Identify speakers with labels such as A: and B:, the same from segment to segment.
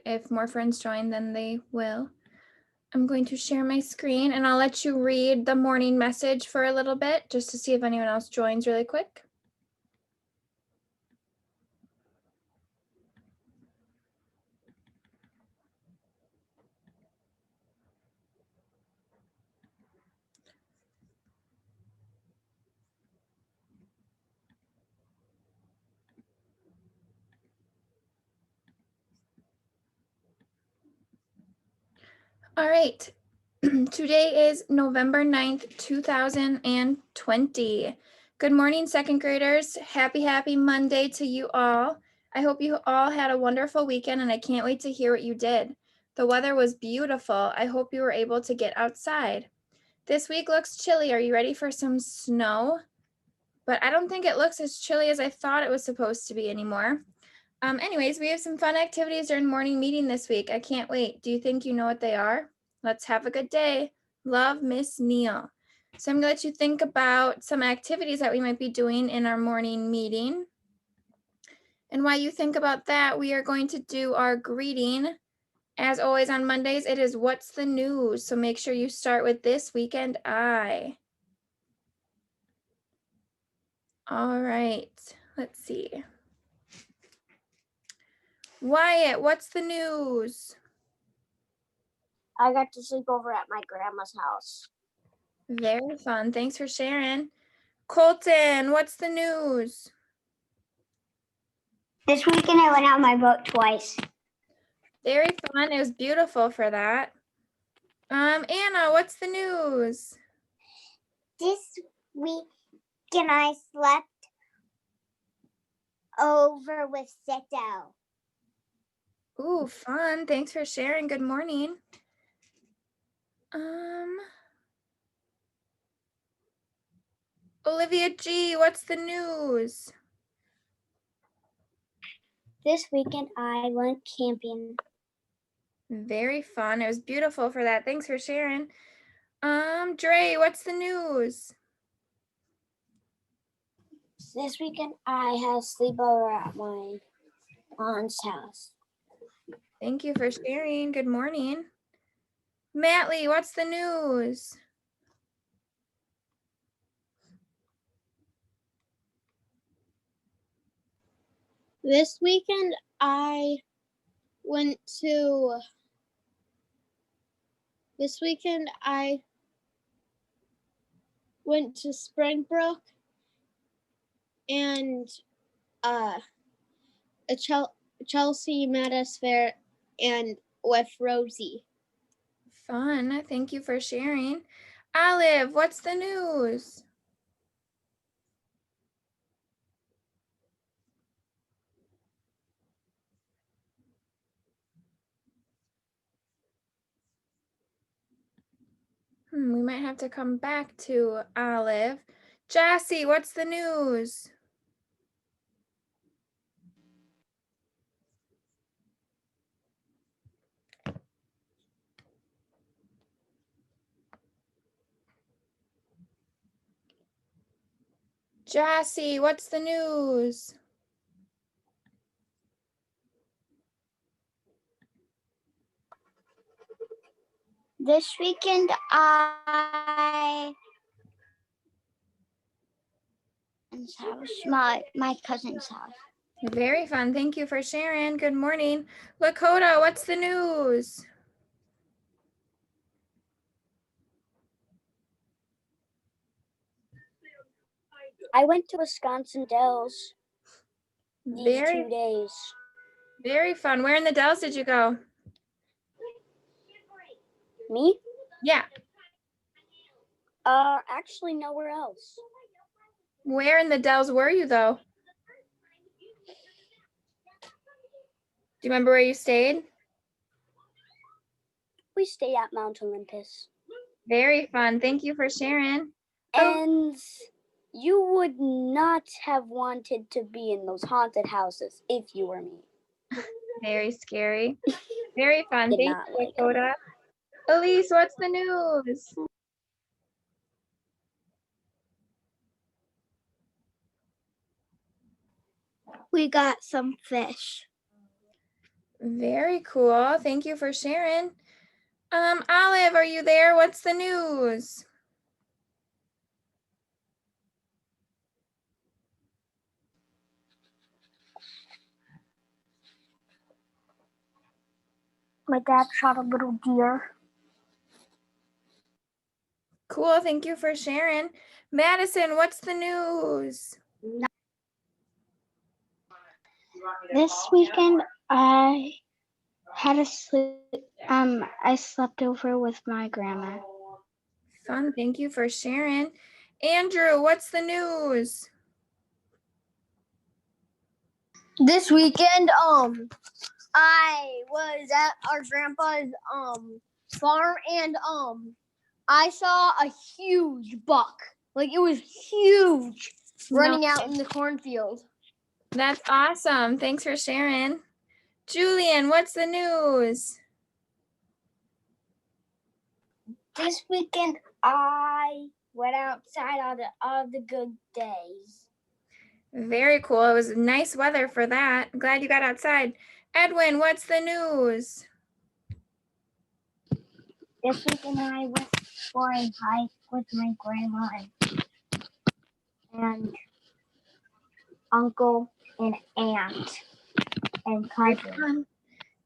A: If more friends join, then they will. I'm going to share my screen and I'll let you read the morning message for a little bit just to see if anyone else joins really quick. All right. Today is November 9th, 2020. Good morning, second graders. Happy Monday to you all. I hope you all had a wonderful weekend and I can't wait to hear what you did. The weather was beautiful. I hope you were able to get outside. This week looks chilly. Are you ready for some snow? But I don't think it looks as chilly as I thought it was supposed to be anymore. Anyways, we have some fun activities during morning meeting this week. I can't wait. Do you think you know what they are? Let's have a good day. Love, Miss Neal. So I'm going to let you think about some activities that we might be doing in our morning meeting. And while you think about that, we are going to do our greeting. As always on Mondays, it is What's the News? So make sure you start with This Weekend I. All right, let's see. Wyatt, what's the news?
B: I got to sleep over at my grandma's house.
A: Very fun. Thanks for sharing. Colton, what's the news?
B: This weekend I went out on my boat twice.
A: Very fun. It was beautiful for that. Anna, what's the news?
B: This weekend I slept over with Sito.
A: Ooh, fun. Thanks for sharing. Good morning. Olivia G, what's the news?
B: This weekend I went camping.
A: Very fun. It was beautiful for that. Thanks for sharing. Dre, what's the news?
B: This weekend I had sleepover at my aunt's house.
A: Thank you for sharing. Good morning. Matley, what's the news?
B: This weekend I went to Springbrook and a Chelsea met us there and with Rosie.
A: Fun. Thank you for sharing. Olive, what's the news? We might have to come back to Olive. Jassy, what's the news? Jassy, what's the news?
B: This weekend my cousin's house.
A: Very fun. Thank you for sharing. Good morning. Lakota, what's the news?
B: I went to Wisconsin Dells these 2 days.
A: Very fun. Where in the Dells did you go?
B: Me?
A: Yeah.
B: Actually nowhere else.
A: Where in the Dells were you though? Do you remember where you stayed?
B: We stayed at Mount Olympus.
A: Very fun. Thank you for sharing.
B: And you would not have wanted to be in those haunted houses if you were me.
A: Very scary. Very fun.
B: Did
A: Thank
B: not
A: you,
B: like
A: Lakota. Elise, what's the news?
B: We got some fish.
A: Very cool. Thank you for sharing. Olive, are you there? What's the news?
B: My dad shot a little deer.
A: Cool. Thank you for sharing. Madison, what's the news?
C: This weekend I had a sleep. I slept over with my grandma.
A: Fun. Thank you for sharing. Andrew, what's the news?
D: This weekend, I was at our grandpa's farm and I saw a huge buck. Like it was huge running out in the cornfield.
A: That's awesome. Thanks for sharing. Julian, what's the news?
B: This weekend, I went outside on all the good days.
A: Very cool. It was nice weather for that. Glad you got outside. Edwin, what's the news?
C: This weekend I went for a hike with my grandma and uncle and aunt and cousin.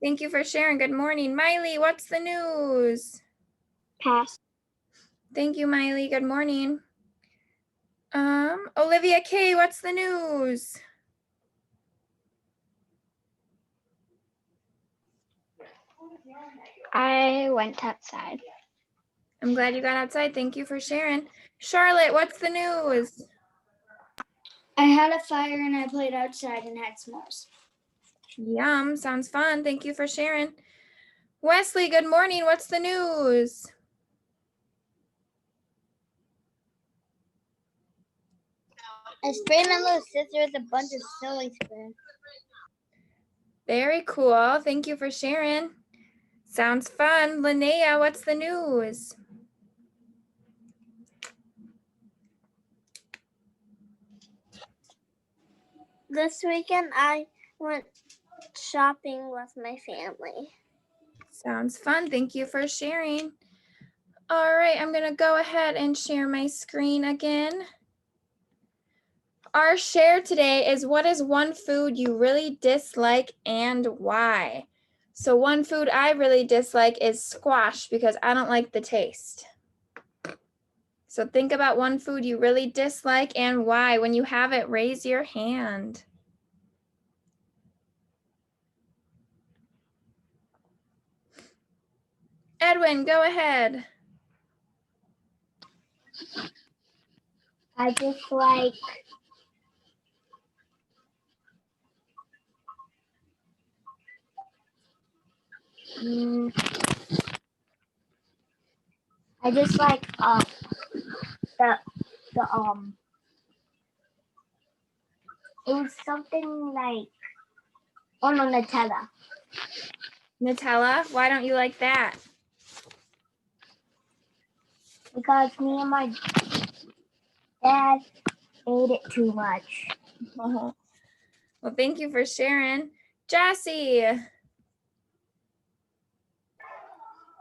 A: Thank you for sharing. Good morning. Miley, what's the news?
C: Pass.
A: Thank you, Miley. Good morning. Olivia K, what's the news?
C: I went outside.
A: I'm glad you got outside. Thank you for sharing. Charlotte, what's the news?
B: I had a fire and I played outside and had s'mores.
A: Yum, sounds fun. Thank you for sharing. Wesley, good morning. What's the news?
D: I sprayed my little sister with a bunch of silly spray.
A: Very cool. Thank you for sharing. Sounds fun. Linnea, what's the news?
D: This weekend I went shopping with my family.
A: Sounds fun. Thank you for sharing. All right, I'm going to go ahead and share my screen again. Our share today is what is one food you really dislike and why? So one food I really dislike is squash because I don't like the taste. So think about one food you really dislike and why. When you have it, raise your hand. Edwin, go ahead.
C: I just like the it was something like Nutella.
A: Nutella, why don't you like that?
C: Because me and my dad ate it too much.
A: Oh. Well, thank you for sharing. Jessie.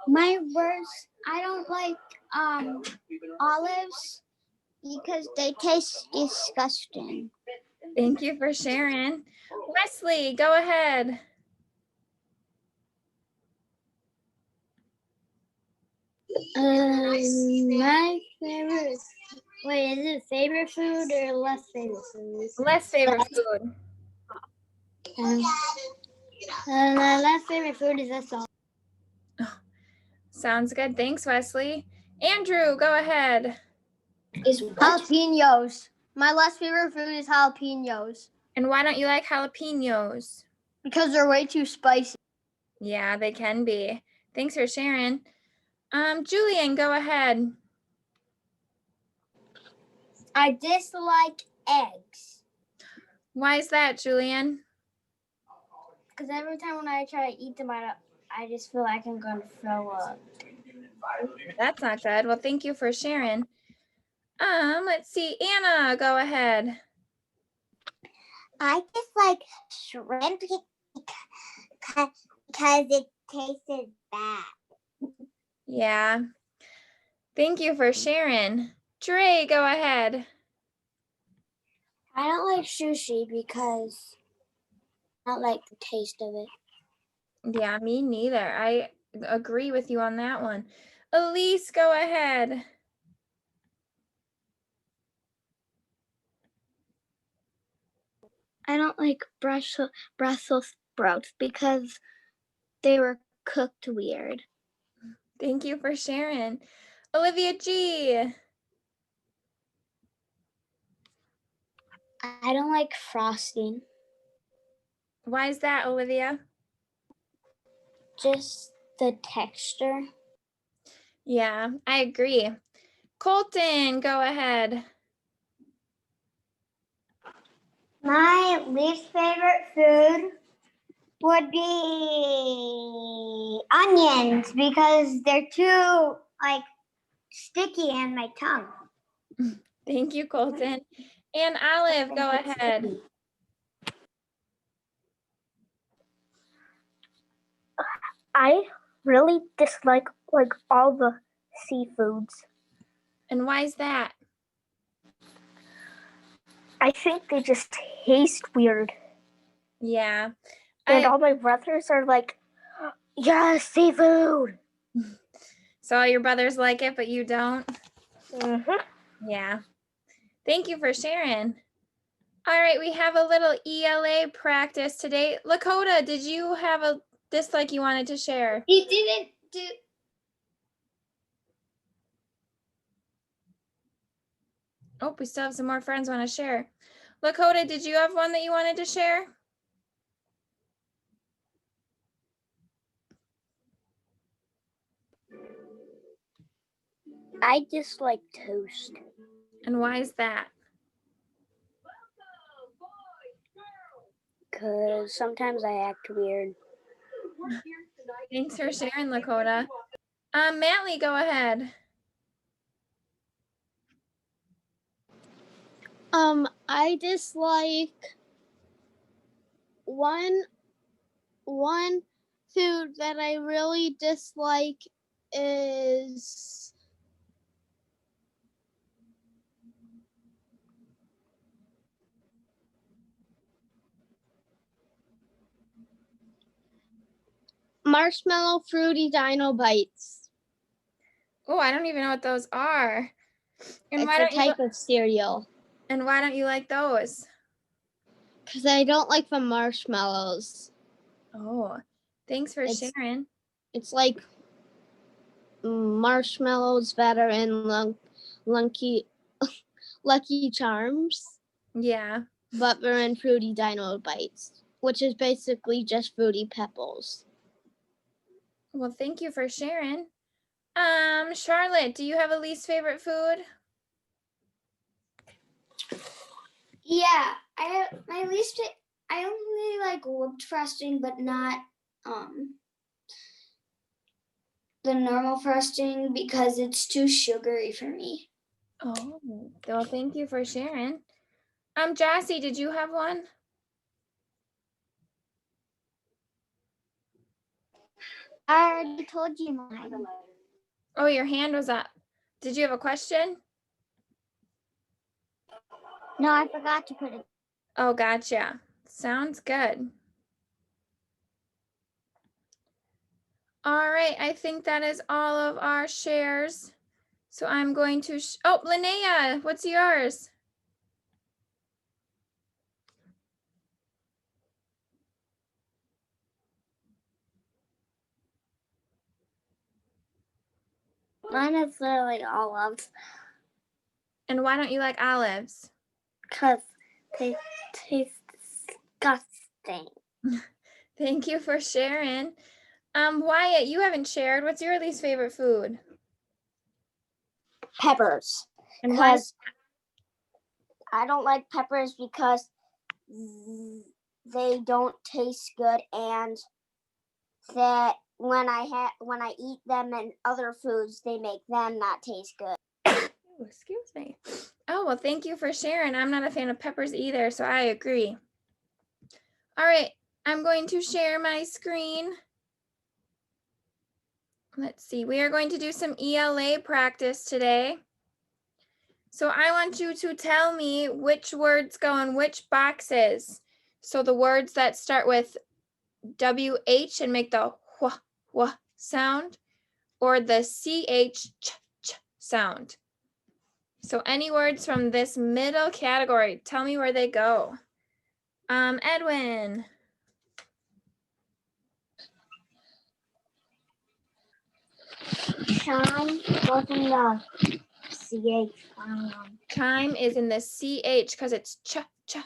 C: My worst, I don't like olives because they taste disgusting.
A: Thank you for sharing. Wesley, go ahead.
B: My favorite. Wait, is it favorite food or less favorite food?
A: Less favorite food.
B: My last favorite food is this song.
A: Sounds good. Thanks, Wesley. Andrew, go ahead.
D: Jalapenos. My last favorite food is jalapenos.
A: And why don't you like jalapenos?
D: Because they're way too spicy.
A: Yeah, they can be. Thanks for sharing. Julian, go ahead.
B: I dislike eggs.
A: Why is that, Julian?
B: Because every time when I try to eat them, I just feel like I'm going to throw up.
A: That's not good. Well, thank you for sharing. Let's see. Anna, go ahead.
C: I dislike shrimp
B: because it tasted bad.
A: Yeah. Thank you for sharing. Dre, go ahead.
B: I don't like sushi because I don't like the taste of it.
A: Yeah, me neither. I agree with you on that one. Elise, go ahead.
C: I don't like Brussels sprouts because they were cooked weird.
A: Thank you for sharing. Olivia G.
B: I don't like frosting.
A: Why is that, Olivia?
B: Just the texture.
A: Yeah, I agree. Colton, go ahead.
B: My least favorite food would be onions because they're too sticky in my tongue.
A: Thank you, Colton. And Olive, go ahead.
C: I really dislike all the seafoods.
A: And why is that?
C: I think they just taste weird.
A: Yeah.
C: And all my brothers are like, yes, seafood.
A: So all your brothers like it, but you don't?
C: Mm-hmm.
A: Yeah. Thank you for sharing. All right, we have a little ELA practice today. Lakota, did you have a dislike you wanted to share?
B: You didn't do.
A: Oh, we still have some more friends want to share. Lakota, did you have one that you wanted to share?
B: I dislike toast.
A: And why is that?
B: Because sometimes I act weird.
A: Thanks for sharing, Lakota. Matley, go ahead.
D: I dislike one food that I really dislike is marshmallow fruity dino bites.
A: Oh, I don't even know what those are. And
D: It's a type of cereal.
A: And why don't you like those?
D: Because I don't like the marshmallows.
A: Oh, thanks for sharing.
D: It's like marshmallows that are in Lucky Charms,
A: Yeah.
D: but they're in Fruity Dino Bites, which is basically just Fruity Pebbles.
A: Well, thank you for sharing. Charlotte, do you have a least favorite food?
B: Yeah, I only like whipped frosting, but not the normal frosting because it's too sugary for me.
A: Oh, well, thank you for sharing. Jassy, did you have one?
B: I already told you mine.
A: Oh, your hand was up. Did you have a question?
B: No, I forgot to put it.
A: Oh, gotcha. Sounds good. All right, I think that is all of our shares. So I'm going to, oh, Linnea, what's yours?
B: Mine is literally olives
A: And why don't you like olives?
B: because they taste disgusting.
A: Thank you for sharing. Wyatt, you haven't shared. What's your least favorite food?
B: Peppers.
A: And why?
B: Because I don't like peppers because they don't taste good, and that when I eat them and other foods, they make them not taste good.
A: Oh, excuse me. Oh, well, thank you for sharing. I'm not a fan of peppers either, so I agree. All right, I'm going to share my screen. Let's see, we are going to do some ELA practice today. So I want you to tell me which words go in which boxes. So the words that start with WH and make the wh, wh sound, or the CH ch, ch sound. So any words from this middle category, tell me where they go. Edwin.
B: Chime goes in the CH.
A: Chime is in the CH because it's ch, ch.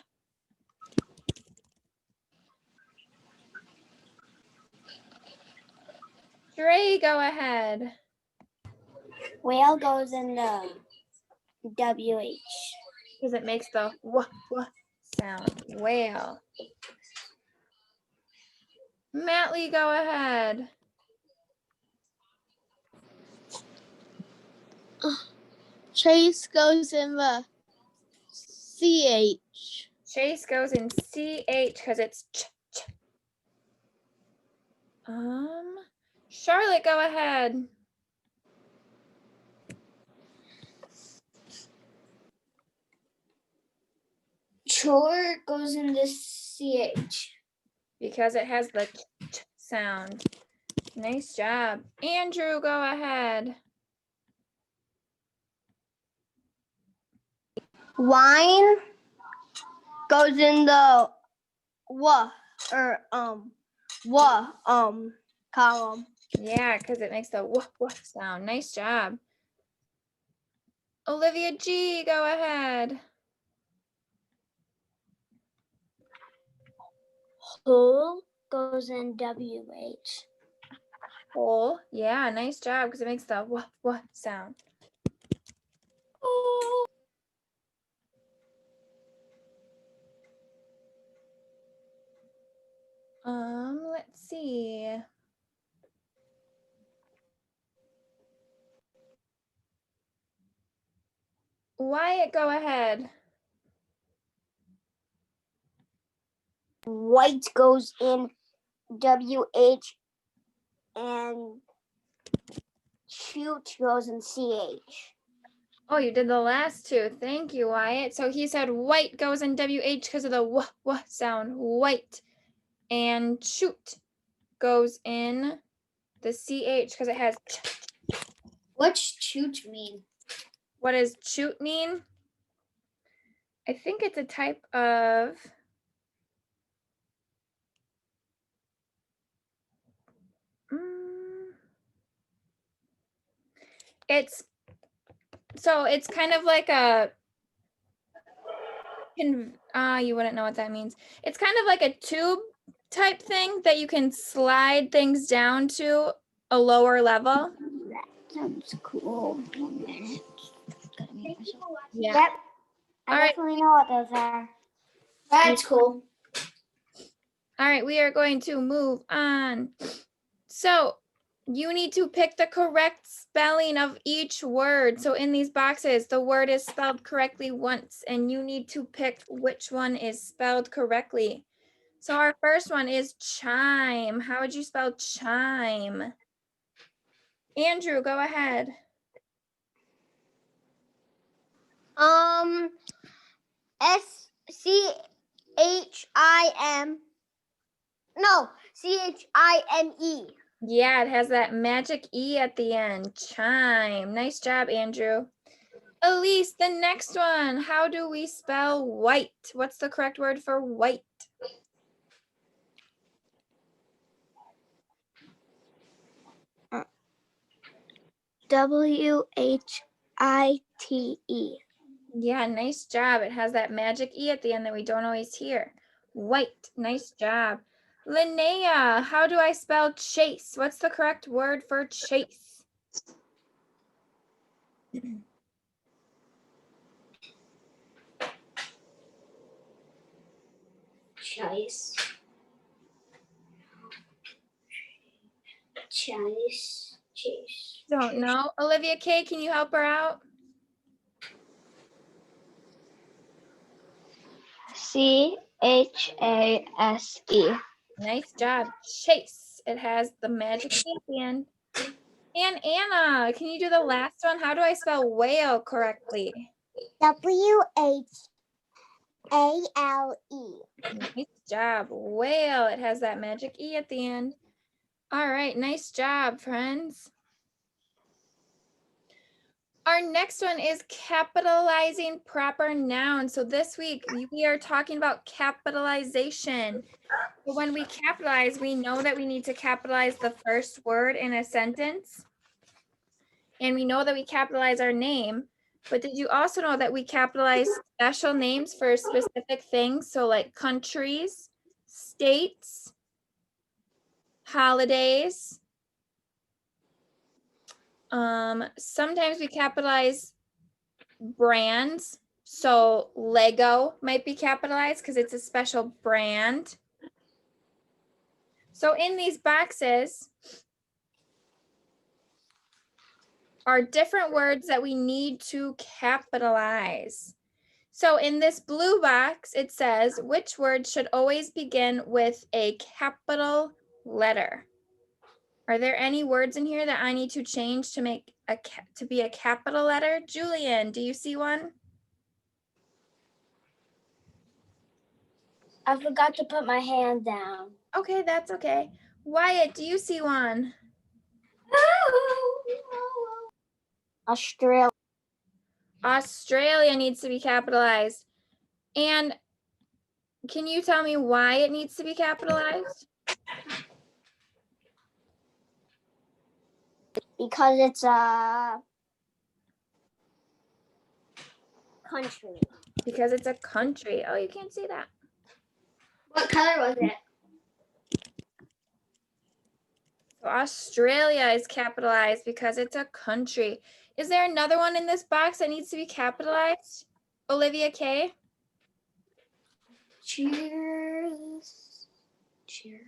A: Dre, go ahead.
B: Whale goes in the WH.
A: Because it makes the wh sound. Whale. Matley, go ahead.
D: Chase goes in the CH.
A: Chase goes in CH because it's ch, ch. Charlotte, go ahead.
B: Chore goes in the CH.
A: Because it has the ch, ch sound. Nice job. Andrew, go ahead.
D: Wine goes in the wa or column.
A: Yeah, because it makes the wh sound. Nice job. Olivia G, go ahead.
B: Hole goes in WH.
A: Hole. Yeah, nice job because it makes the wh sound. Let's see. Wyatt, go ahead.
B: White goes in WH and shoot goes in CH.
A: Oh, you did the last two. Thank you, Wyatt. So he said white goes in WH because of the wh sound. White. And shoot goes in the CH because it has ch.
B: What's shoot mean?
A: What does shoot mean? I think it's a type of it's kind of like a you wouldn't know what that means. It's kind of like a tube type thing that you can slide things down to a lower level.
B: That sounds cool.
A: Yeah.
B: Yep. I
A: All right.
B: definitely know what those are. That's cool.
A: All right, we are going to move on. So you need to pick the correct spelling of each word. So in these boxes, the word is spelled correctly once, and you need to pick which one is spelled correctly. So our first one is chime. How would you spell chime? Andrew, go ahead.
D: SCHIM. No, CHIME.
A: Yeah, it has that magic E at the end. Chime. Nice job, Andrew. Elise, the next one. How do we spell white? What's the correct word for white?
B: WHITE.
A: Yeah, nice job. It has that magic E at the end that we don't always hear. White. Nice job. Linnea, how do I spell chase? What's the correct word for chase?
B: Chase. Chase.
A: Don't know. Olivia K, can you help her out?
C: CHASE.
A: Nice job, Chase. It has the magic key at the end. And Anna, can you do the last one? How do I spell whale correctly?
B: WHALE.
A: Nice job, whale. It has that magic E at the end. All right, nice job, friends. Our next one is capitalizing proper nouns. So this week we are talking about capitalization. So when we capitalize, we know that we need to capitalize the first word in a sentence. And we know that we capitalize our name. But did you also know that we capitalize special names for specific things? So like countries, states, holidays. Sometimes we capitalize brands. So Lego might be capitalized because it's a special brand. So in these boxes are different words that we need to capitalize. So in this blue box, it says, which word should always begin with a capital letter? Are there any words in here that I need to change to make to be a capital letter? Julian, do you see one?
B: I forgot to put my hand down.
A: Okay, that's okay. Wyatt, do you see one?
B: Australia.
A: Australia needs to be capitalized. And can you tell me why it needs to be capitalized?
B: Because it's a country.
A: Because it's a country. Oh, you can't see that.
D: What color was it?
A: So Australia is capitalized because it's a country. Is there another one in this box that needs to be capitalized? Olivia K?
B: Cheers. Cheers.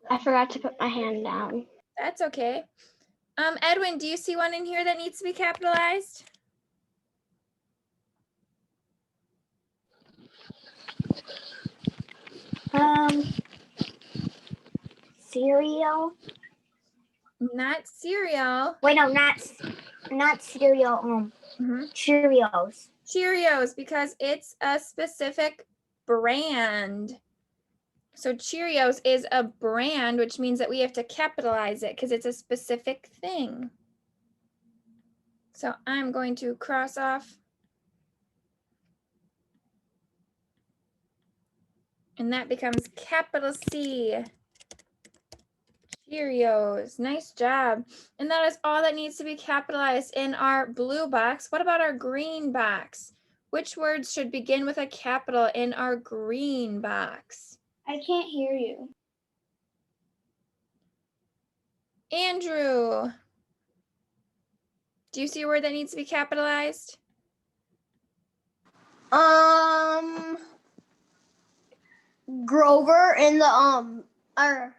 C: I forgot to put my hand down.
A: That's okay. Edwin, do you see one in here that needs to be capitalized?
B: Cereal.
A: Not cereal.
B: Wait, no, not cereal. Cheerios.
A: Cheerios, because it's a specific brand. So Cheerios is a brand, which means that we have to capitalize it because it's a specific thing. So I'm going to cross off. And that becomes capital C. Cheerios. Nice job. And that is all that needs to be capitalized in our blue box. What about our green box? Which words should begin with a capital in our green box?
C: I can't hear you.
A: Andrew, do you see a word that needs to be capitalized?
D: Grover in the or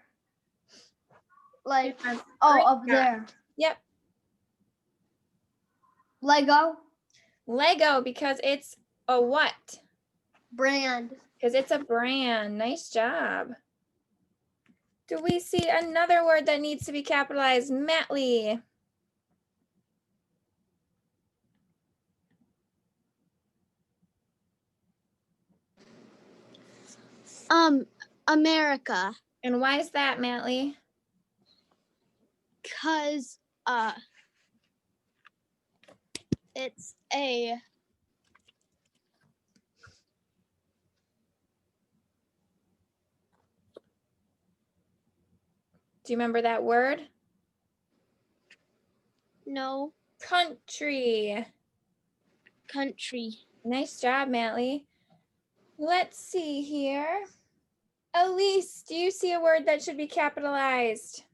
D: like
A: Green
D: up
A: box.
D: there.
A: Yep.
D: Lego
A: Lego, because it's a what?
D: brand.
A: Because it's a brand. Nice job. Do we see another word that needs to be capitalized? Matley.
D: America,
A: And why is that, Matley?
D: cause it's a
A: Do you remember that word?
D: no
A: Country.
D: country.
A: Nice job, Matley. Let's see here. Elise, do you see a word that should be capitalized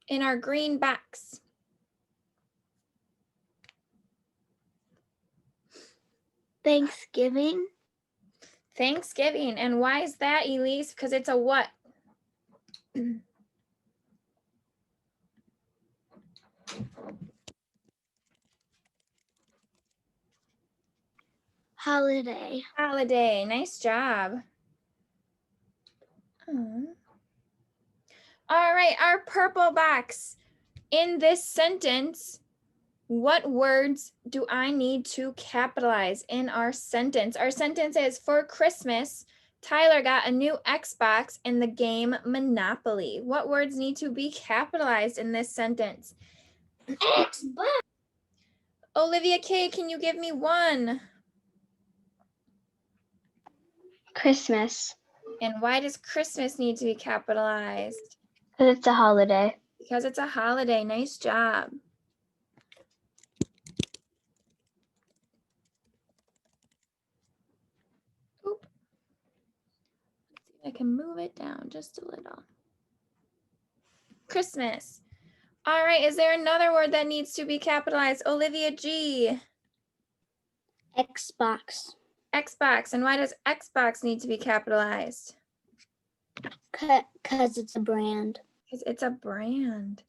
A: in our green box?
D: Thanksgiving.
A: Thanksgiving. And why is that, Elise? Because it's a what?
C: Holiday.
A: Holiday. Nice job. All right, our purple box. In this sentence, what words do I need to capitalize in our sentence? Our sentence is, for Christmas, Tyler got a new Xbox and the game Monopoly. What words need to be capitalized in this sentence?
B: Xbox.
A: Olivia K, can you give me one?
C: Christmas.
A: And why does Christmas need to be capitalized?
C: Because it's a holiday.
A: Because it's a holiday. Nice job. Oop. Let's see if I can move it down just a little. Christmas. All right, is there another word that needs to be capitalized? Olivia G.
B: Xbox.
A: Xbox. And why does Xbox need to be capitalized?
B: Because it's a brand.
A: Because it's a brand.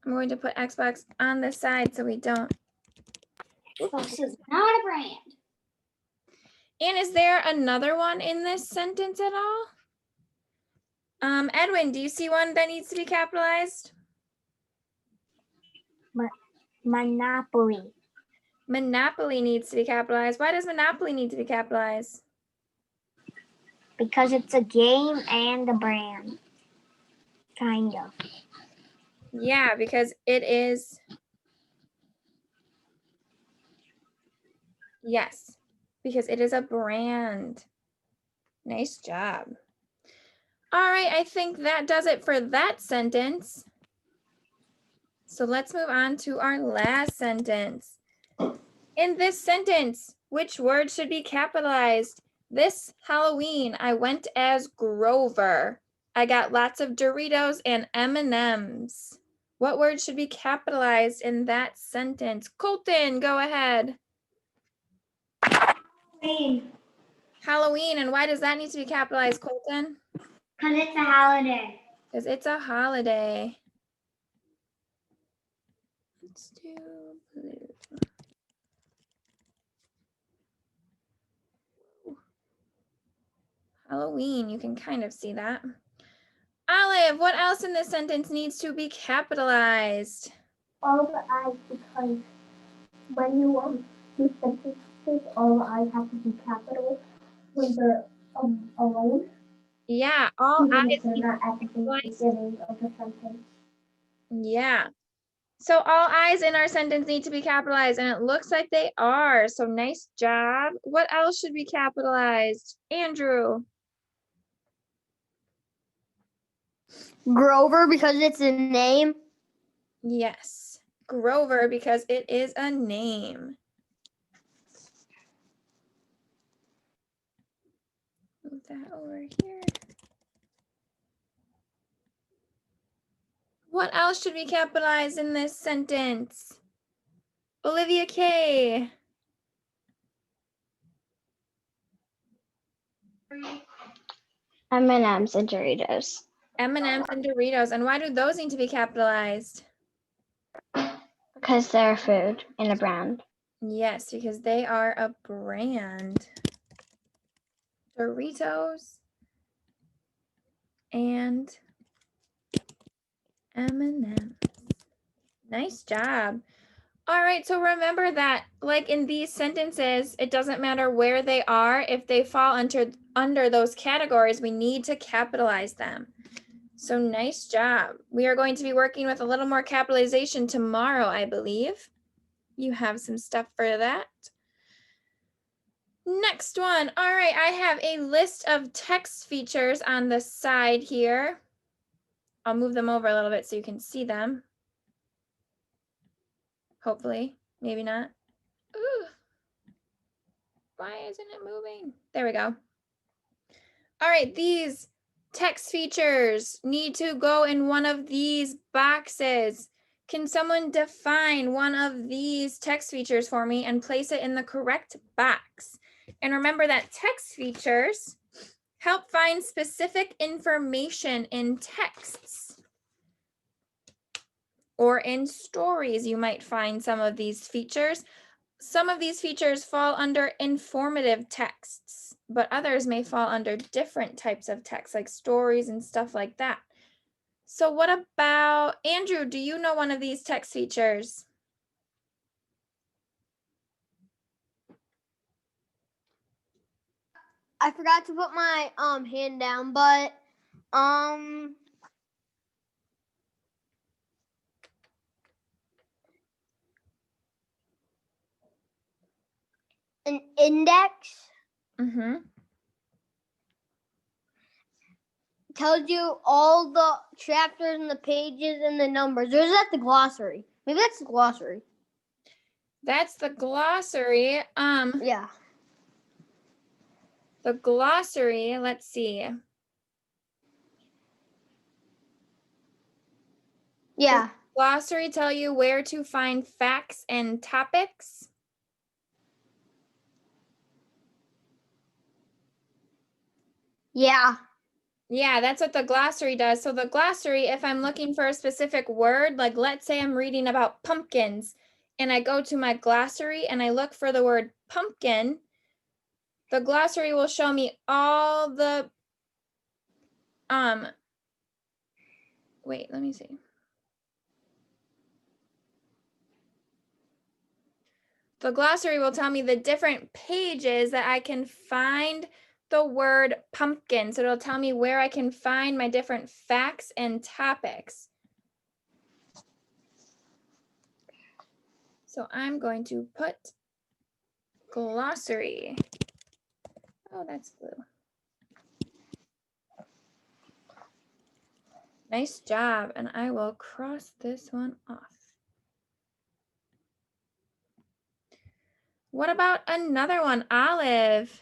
A: I'm going to put Xbox on the side so we don't.
B: Xbox is not a brand.
A: And is there another one in this sentence at all? Edwin, do you see one that needs to be capitalized?
B: Monopoly.
A: Monopoly needs to be capitalized. Why does Monopoly need to be capitalized?
B: Because it's a game and a brand. Kind of.
A: Yeah, because it is. Yes, because it is a brand. Nice job. All right, I think that does it for that sentence. So let's move on to our last sentence. In this sentence, which word should be capitalized? This Halloween, I went as Grover. I got lots of Doritos and M&Ms. What word should be capitalized in that sentence? Colton, go ahead. Halloween, and why does that need to be capitalized, Colton?
B: Because it's a holiday.
A: Because it's a holiday. Let's do blue. Halloween, you can kind of see that. Olive, what else in this sentence needs to be capitalized?
B: All the I's, because when you do sentences, all the I's have to be capital when they're alone.
A: Yeah, all
B: Even
A: eyes.
B: if they're not at the beginning of the sentence.
A: Yeah. So all eyes in our sentence need to be capitalized, and it looks like they are. So nice job. What else should be capitalized? Andrew.
D: Grover, because it's a name.
A: Yes. Grover, because it is a name. Move that over here. What else should be capitalized in this sentence? Olivia K.
C: M&Ms and Doritos.
A: M&Ms and Doritos. And why do those need to be capitalized?
C: Because they're food and a brand.
A: Yes, because they are a brand. Doritos and M&Ms. Nice job. All right, so remember that, like in these sentences, it doesn't matter where they are. If they fall under those categories, we need to capitalize them. So nice job. We are going to be working with a little more capitalization tomorrow, I believe. You have some stuff for that. Next one. All right, I have a list of text features on the side here. I'll move them over a little bit so you can see them. Hopefully, maybe not. Ooh. Why isn't it moving? There we go. All right, these text features need to go in one of these boxes. Can someone define one of these text features for me and place it in the correct box? And remember that text features help find specific information in texts or in stories. You might find some of these features. some of these features fall under informative texts, but others may fall under different types of text, like stories and stuff like that. So what about, Andrew, do you know one of these text features?
D: I forgot to put my hand down, but an index
A: Mm-hmm.
D: tells you all the chapters and the pages and the numbers. Or is that the glossary? Maybe that's the glossary.
A: That's the glossary.
D: Yeah.
A: The glossary, let's see.
D: Yeah.
A: Glossary tell you where to find facts and topics?
D: Yeah.
A: Yeah, that's what the glossary does. So the glossary, if I'm looking for a specific word, like let's say I'm reading about pumpkins and I go to my glossary and I look for the word pumpkin, the glossary will show me all the, wait, let me see. The glossary will tell me the different pages that I can find the word pumpkin. So it'll tell me where I can find my different facts and topics. So I'm going to put glossary. Oh, that's blue. Nice job. And I will cross this one off. What about another one, Olive?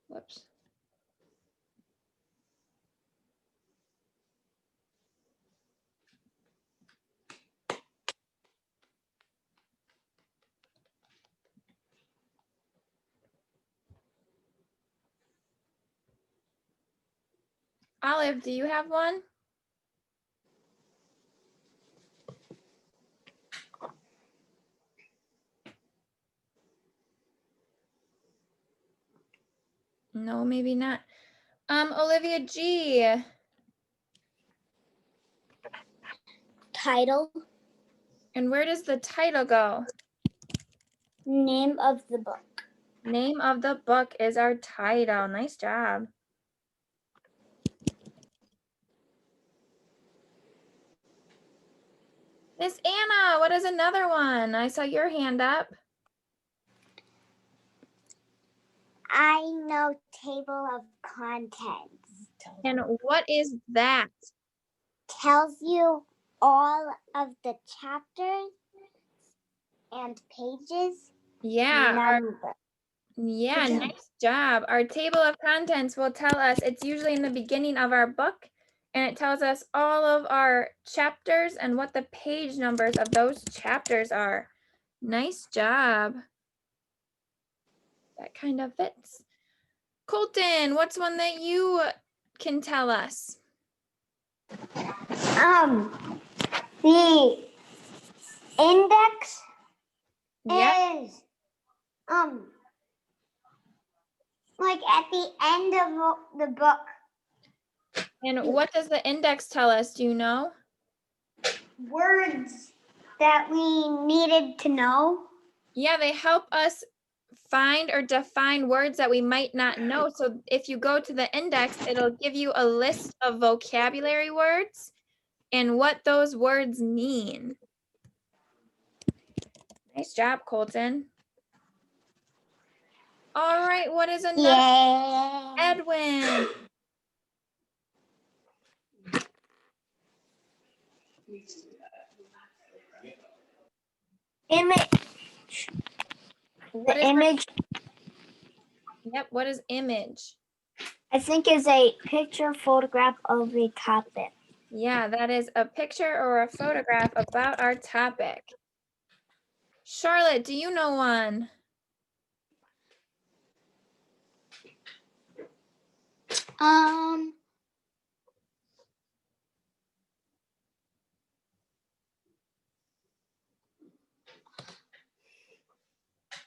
A: Whoops. Olive, do you have one? No, maybe not. Olivia G.
B: Title,
A: And where does the title go?
B: name of the book.
A: Name of the book is our title. Nice job. Miss Anna, what is another one? I saw your hand up.
B: I know table of contents.
A: And what is that?
B: Tells you all of the chapters and pages.
A: Yeah,
B: Number.
A: yeah,
B: Good job.
A: nice job. Our table of contents will tell us, it's usually in the beginning of our book, and it tells us all of our chapters and what the page numbers of those chapters are. Nice job. That kind of fits. Colton, what's one that you can tell us?
B: The index
A: Yep.
B: is like at the end of the book.
A: And what does the index tell us? Do you know?
B: Words that we needed to know.
A: Yeah, they help us find or define words that we might not know. So if you go to the index, it'll give you a list of vocabulary words and what those words mean. Nice job, Colton. All right, what is another?
B: Yeah.
A: Edwin.
B: Image.
A: What
B: The
A: is
B: image,
A: Yep, what is image?
B: I think, is a picture photograph of a topic.
A: Yeah, that is a picture or a photograph about our topic. Charlotte, do you know one?
C: Um,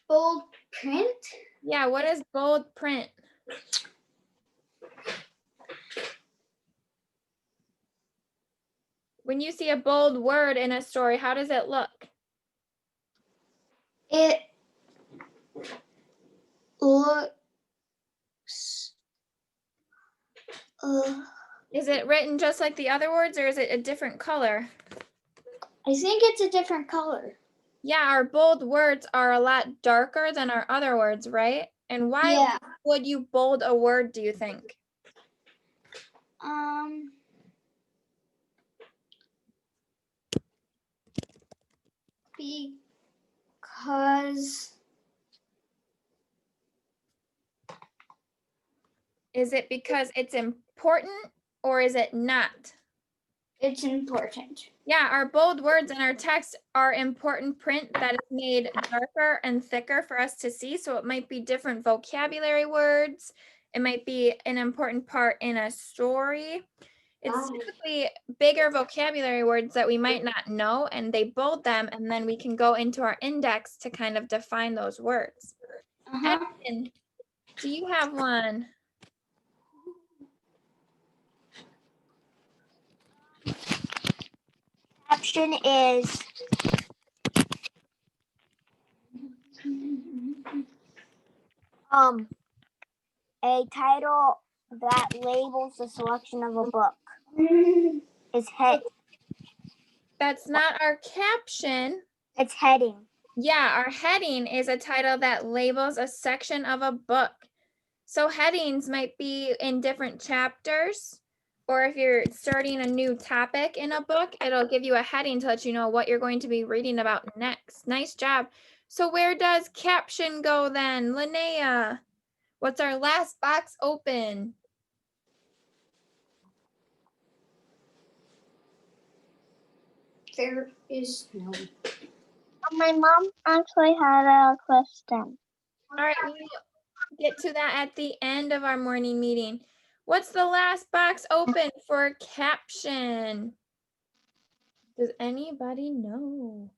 C: bold print.
A: Yeah, what is bold print? When you see a bold word in a story, how does it look?
C: It looks.
A: Is it written just like the other words, or is it a different color?
C: I think it's a different color.
A: Yeah, our bold words are a lot darker than our other words, right? And why
C: Yeah.
A: would you bold a word, do you think?
C: Because
A: Is it because it's important or is it not?
C: it's important.
A: Yeah, our bold words in our text are important print that is made darker and thicker for us to see. So it might be different vocabulary words. It might be an important part in a story. It's typically bigger vocabulary words that we might not know, and they bold them, and then we can go into our index to kind of define those words. Edwin, do you have one?
D: Caption is a title that labels the selection of a book. It's head.
A: That's not our caption.
D: It's heading.
A: Yeah, our heading is a title that labels a section of a book. So headings might be in different chapters, or if you're starting a new topic in a book, it'll give you a heading to let you know what you're going to be reading about next. Nice job. So where does caption go then? Linnea, what's our last box open?
C: There is no.
D: My mom actually had a question.
A: All right, we'll get to that at the end of our morning meeting. What's the last box open for caption? Does anybody know?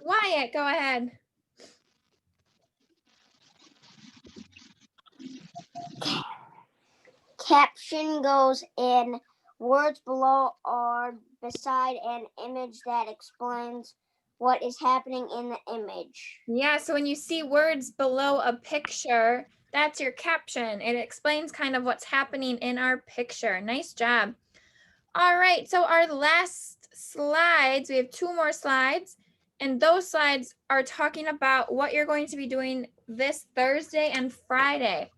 A: Wyatt, go ahead.
D: Caption goes in words below or beside an image that explains what is happening in the image.
A: Yeah, so when you see words below a picture, that's your caption. It explains kind of what's happening in our picture. Nice job. All right, so our last slides, we have 2 more slides, and those slides are talking about what you're going to be doing this Thursday and Friday.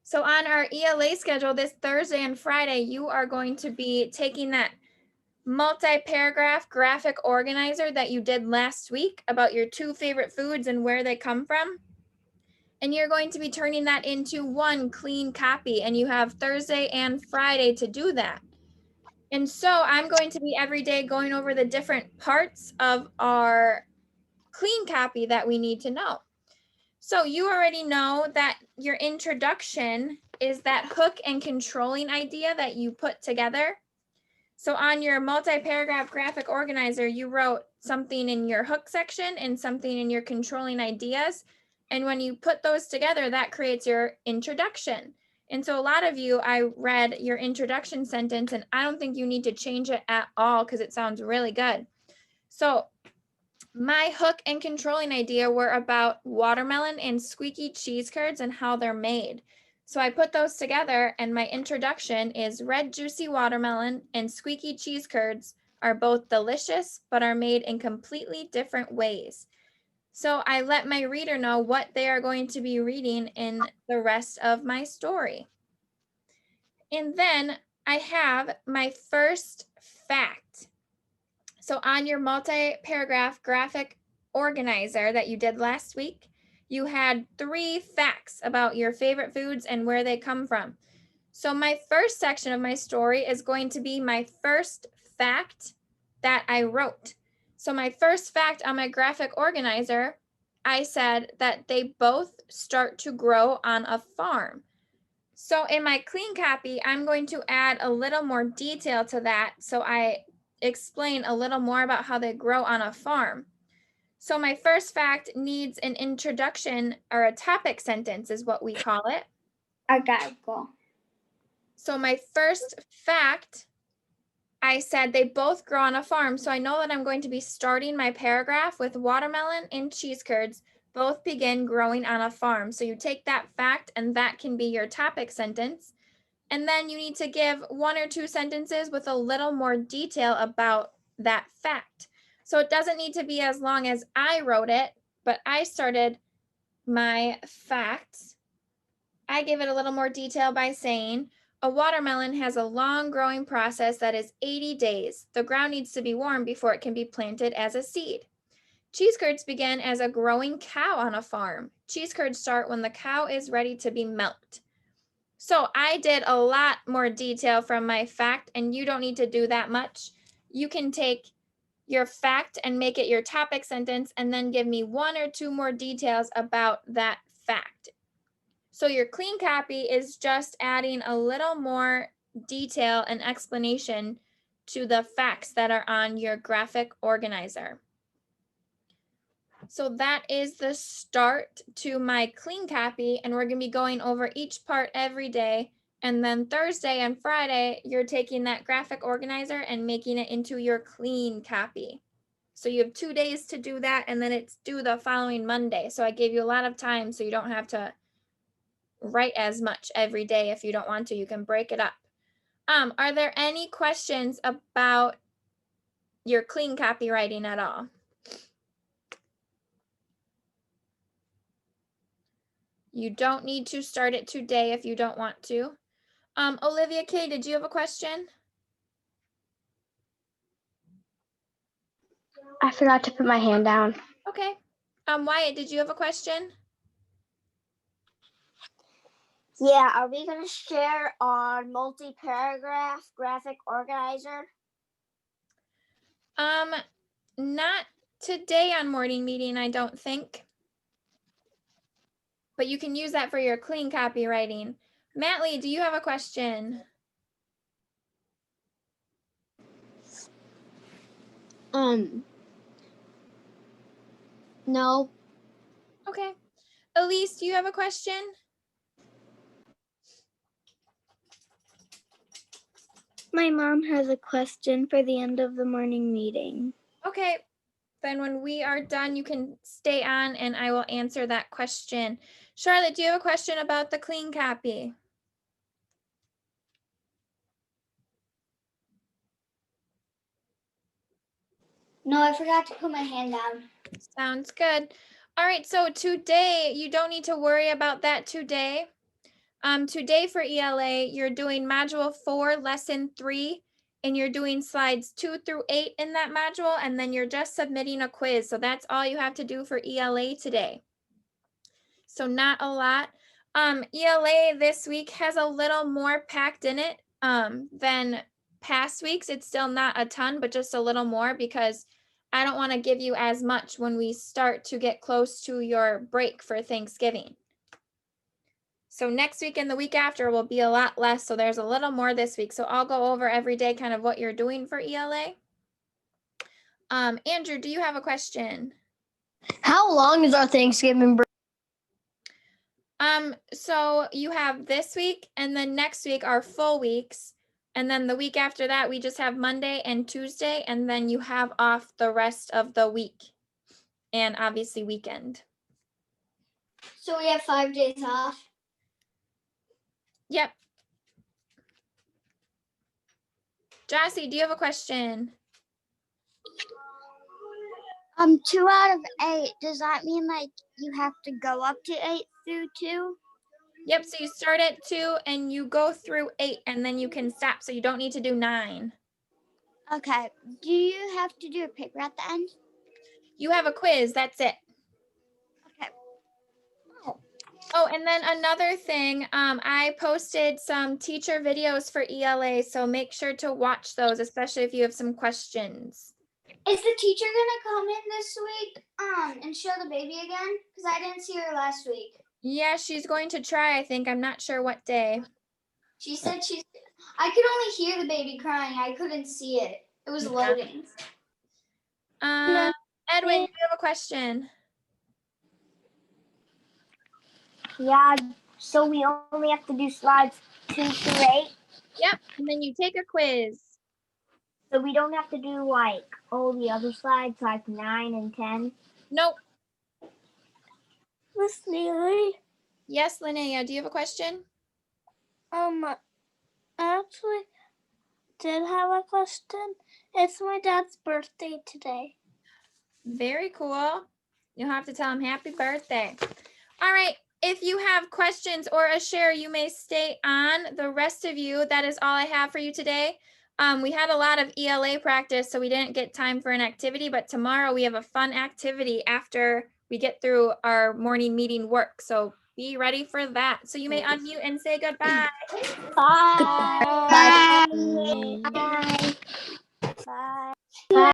A: So on our ELA schedule this Thursday and Friday, you are going to be taking that multi-paragraph graphic organizer that you did last week about your 2 favorite foods and where they come from. And you're going to be turning that into 1 clean copy, and you have Thursday and Friday to do that. And so I'm going to be every day going over the different parts of our clean copy that we need to know. So you already know that your introduction is that hook and controlling idea that you put together. So on your multi-paragraph graphic organizer, you wrote something in your hook section and something in your controlling ideas. And when you put those together, that creates your introduction. And so a lot of you, I read your introduction sentence, and I don't think you need to change it at all because it sounds really good. So my hook and controlling idea were about watermelon and squeaky cheese curds and how they're made. So I put those together, and my introduction is red juicy watermelon and squeaky cheese curds are both delicious, but are made in completely different ways. So I let my reader know what they are going to be reading in the rest of my story. And then I have my first fact. So on your multi-paragraph graphic organizer that you did last week, you had 3 facts about your favorite foods and where they come from. So my first section of my story is going to be my first fact that I wrote. So my first fact on my graphic organizer, I said that they both start to grow on a farm. So in my clean copy, I'm going to add a little more detail to that. So I explain a little more about how they grow on a farm. So my first fact needs an introduction, or a topic sentence is what we call it.
C: Okay, cool.
A: So my first fact, I said they both grow on a farm. So I know that I'm going to be starting my paragraph with watermelon and cheese curds both begin growing on a farm. So you take that fact and that can be your topic sentence. And then you need to give 1 or 2 sentences with a little more detail about that fact. So it doesn't need to be as long as I wrote it, but I started my facts. I give it a little more detail by saying, a watermelon has a long growing process that is 80 days. The ground needs to be warm before it can be planted as a seed. Cheese curds begin as a growing cow on a farm. Cheese curds start when the cow is ready to be milked. So I did a lot more detail from my fact, and you don't need to do that much. You can take your fact and make it your topic sentence and then give me 1 or 2 more details about that fact. So your clean copy is just adding a little more detail and explanation to the facts that are on your graphic organizer. So that is the start to my clean copy, and we're going to be going over each part every day. And then Thursday and Friday, you're taking that graphic organizer and making it into your clean copy. So you have 2 days to do that, and then it's due the following Monday. So I gave you a lot of time so you don't have to write as much every day. If you don't want to, you can break it up. Are there any questions about your clean copywriting at all? You don't need to start it today if you don't want to. Olivia K, did you have a question?
C: I forgot to put my hand down.
A: Okay. Wyatt, did you have a question?
D: Yeah, are we going to share our multi-paragraph graphic organizer?
A: Not today on morning meeting, I don't think. But you can use that for your clean copywriting. Matley, do you have a question?
D: No.
A: Okay. Elise, do you have a question?
C: My mom has a question for the end of the morning meeting.
A: Okay. Then when we are done, you can stay on and I will answer that question. Charlotte, do you have a question about the clean copy?
C: No, I forgot to put my hand down.
A: Sounds good. All right, so today, you don't need to worry about that today. Today for ELA, you're doing module 4, lesson 3, and you're doing slides 2 through 8 in that module, and then you're just submitting a quiz. So that's all you have to do for ELA today. So not a lot. ELA this week has a little more packed in it than past weeks. It's still not a ton, but just a little more because I don't want to give you as much when we start to get close to your break for Thanksgiving. So next week and the week after will be a lot less. So there's a little more this week. So I'll go over every day kind of what you're doing for ELA. Andrew, do you have a question?
D: How long is our Thanksgiving break?
A: So you have this week and then next week are full weeks. And then the week after that, we just have Monday and Tuesday, and then you have off the rest of the week and obviously weekend.
D: So we have 5 days off.
A: Yep. Jossie, do you have a question?
C: 2 out of 8. Does that mean like you have to go up to 8 through 2?
A: Yep, so you start at 2 and you go through 8 and then you can stop. So you don't need to do 9.
C: Okay. Do you have to do a paper at the end?
A: You have a quiz, that's it.
C: Okay.
A: Oh, and then another thing, I posted some teacher videos for ELA, so make sure to watch those, especially if you have some questions.
E: Is the teacher gonna come in this week and show the baby again? Because I didn't see her last week.
A: Yeah, she's going to try, I think. I'm not sure what day.
E: She said I could only hear the baby crying. I couldn't see it. It was
A: Yeah.
E: loading.
A: Edwin, you have a question.
F: Yeah, so we only have to do slides 2 through 8.
A: Yep, and then you take a quiz.
F: So we don't have to do like all the other slides, like 9 and 10.
A: Nope.
C: Miss Neely,
A: Yes, Linnea, do you have a question?
C: I actually did have a question. It's my dad's birthday today.
A: Very cool. You'll have to tell him happy birthday. All right. If you have questions or a share, you may stay on. The rest of you, that is all I have for you today. We had a lot of ELA practice, so we didn't get time for an activity, but tomorrow we have a fun activity after we get through our morning meeting work. So be ready for that. So you may unmute and say goodbye.
F: Bye.
C: Bye.